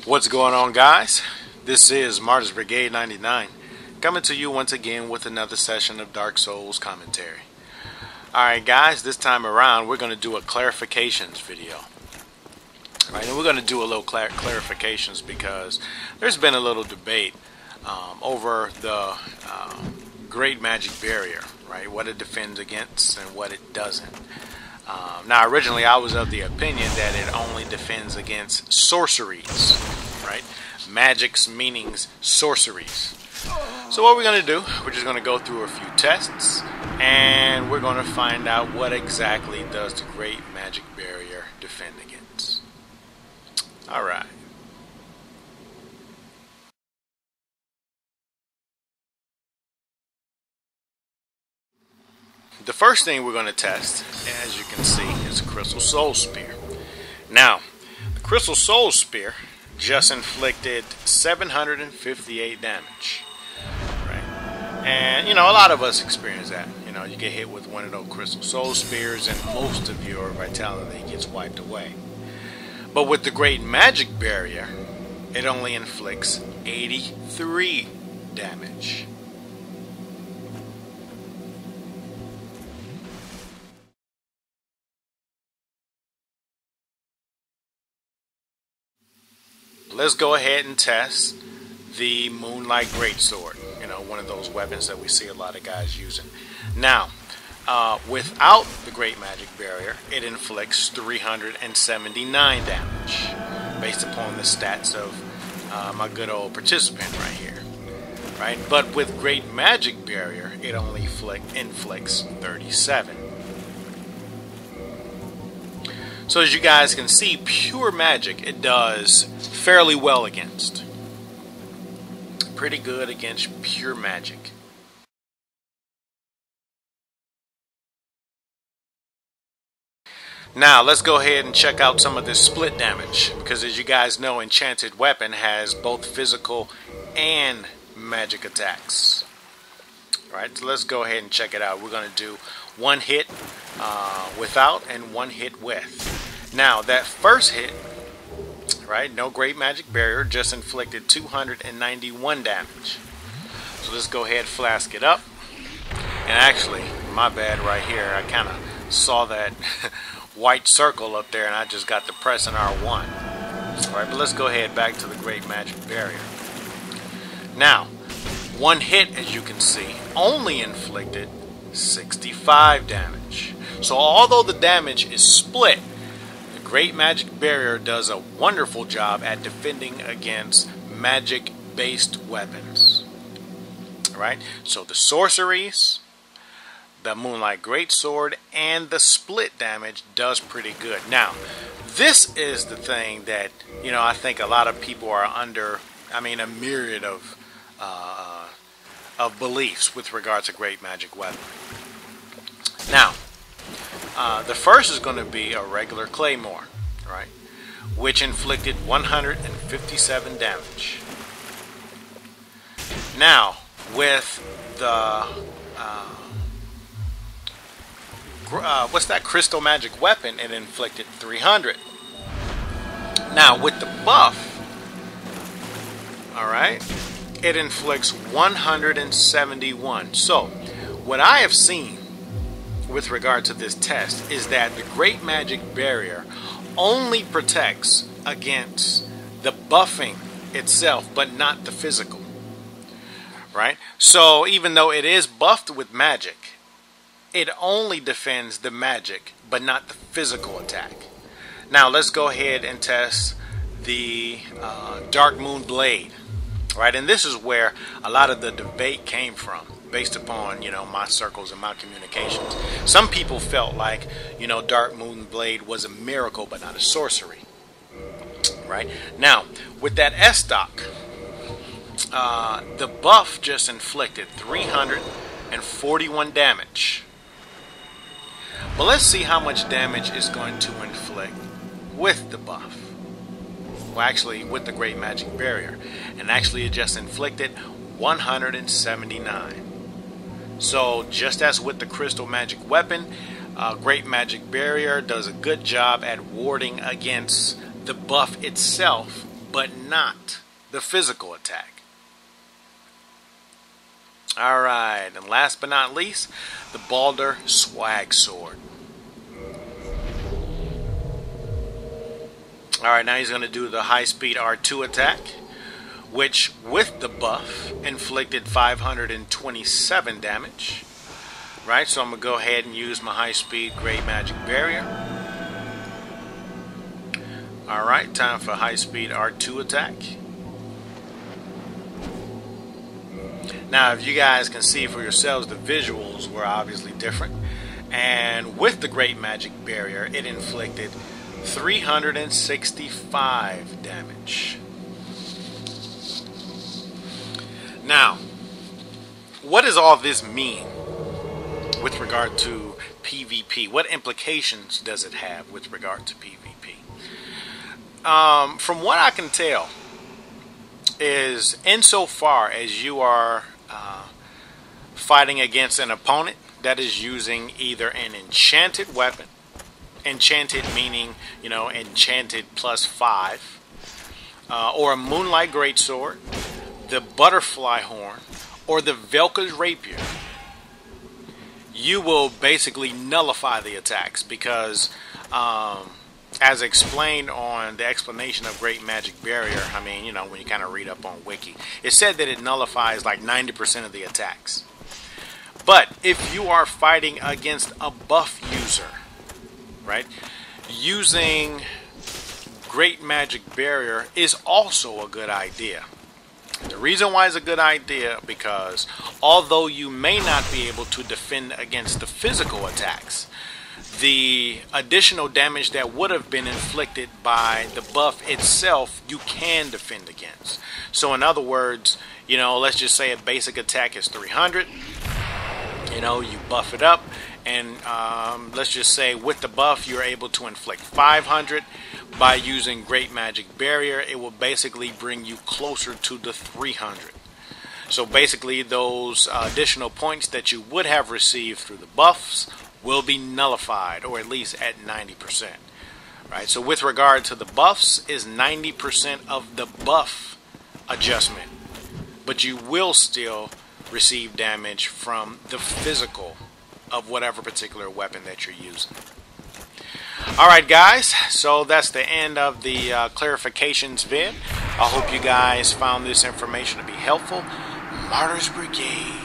What's going on, guys? This is Martyrs Brigade 99 coming to you once again with another session of Dark Souls commentary. Alright guys, this time around we're going to do a clarifications video. Right, and we're going to do a little clarifications because there's been a little debate over the Great Magic Barrier, right? What it defends against and what it doesn't. Now, originally I was of the opinion that it only defends against sorceries, right? Magic's meanings sorceries. So what we're going to do, we're just going to go through a few tests and we're going to find out what exactly does the Great Magic Barrier defend against. Alright. The first thing we're going to test, as you can see, is a Crystal Soul Spear. Now, the Crystal Soul Spear just inflicted 758 damage. Right? And, you know, a lot of us experience that. You know, you get hit with one of those Crystal Soul Spears and most of your vitality gets wiped away. But with the Great Magic Barrier, it only inflicts 83 damage. Let's go ahead and test the Moonlight Greatsword. You know, one of those weapons that we see a lot of guys using. Now, without the Great Magic Barrier, it inflicts 379 damage, based upon the stats of my good old participant right here. Right? But with Great Magic Barrier, it only inflicts 37. So as you guys can see, pure magic it does fairly well against. Pretty good against pure magic. Now let's go ahead and check out some of this split damage, because as you guys know, Enchanted Weapon has both physical and magic attacks. Right, so let's go ahead and check it out. We're going to do one hit without and one hit with. Now that first hit, right, no Great Magic Barrier, just inflicted 291 damage. So let's go ahead, flask it up. And actually, my bad right here, I kind of saw that white circle up there and I just got to pressing R1. Alright, but let's go ahead back to the Great Magic Barrier. Now, one hit, as you can see, only inflicted 65 damage. So although the damage is split, the Great Magic Barrier does a wonderful job at defending against magic-based weapons. Right? So the sorceries, the Moonlight Greatsword, and the split damage does pretty good. Now, this is the thing that, you know, I think a lot of people are under, a myriad of beliefs with regards to Great Magic Weapon. Now, the first is going to be a regular Claymore, right, which inflicted 157 damage. Now, with the what's that Crystal Magic Weapon, it inflicted 300. Now, with the buff, all right, it inflicts 171. So, what I have seen with regard to this test is that the Great Magic Barrier only protects against the buffing itself, but not the physical. Right? So, even though it is buffed with magic, it only defends the magic, but not the physical attack. Now, let's go ahead and test the Darkmoon Blade. Right, and this is where a lot of the debate came from, based upon, you know, my circles and my communications. Some people felt like, you know, Darkmoon Blade was a miracle, but not a sorcery. Right? Now, with that S-Stock, the buff just inflicted 341 damage. But let's see how much damage is going to inflict with the buff. Well, actually, with the Great Magic Barrier. And actually, it just inflicted 179. So, just as with the Crystal Magic Weapon, Great Magic Barrier does a good job at warding against the buff itself, but not the physical attack. Alright, and last but not least, the Balder Swag Sword. Alright, now he's going to do the high speed R2 attack, which with the buff inflicted 527 damage. Right, so I'm going to go ahead and use my high speed Great Magic Barrier. Alright, time for high speed R2 attack. Now, if you guys can see for yourselves, the visuals were obviously different. And with the Great Magic Barrier, it inflicted 365 damage. Now, what does all this mean with regard to PvP? What implications does it have with regard to PvP? From what I can tell, is insofar as you are fighting against an opponent that is using either an enchanted weapon, enchanted meaning, you know, enchanted +5, or a Moonlight Greatsword, the Butterfly Horn, or the Velka's Rapier, you will basically nullify the attacks because, as explained on the explanation of Great Magic Barrier, I mean, you know, when you kind of read up on Wiki, it said that it nullifies like 90% of the attacks. But if you are fighting against a buff user, right, using Great Magic Barrier is also a good idea. The reason why it's a good idea because although you may not be able to defend against the physical attacks, the additional damage that would have been inflicted by the buff itself, you can defend against. So in other words, you know, let's just say a basic attack is 300. You know, you buff it up, and let's just say with the buff, you're able to inflict 500. By using Great Magic Barrier, it will basically bring you closer to the 300. So basically, those additional points that you would have received through the buffs will be nullified, or at least at 90%. Right. So with regard to the buffs, is 90% of the buff adjustment, but you will still receive damage from the physical of whatever particular weapon that you're using. Alright guys, so that's the end of the clarifications vid. I hope you guys found this information to be helpful. Martyrs Brigade.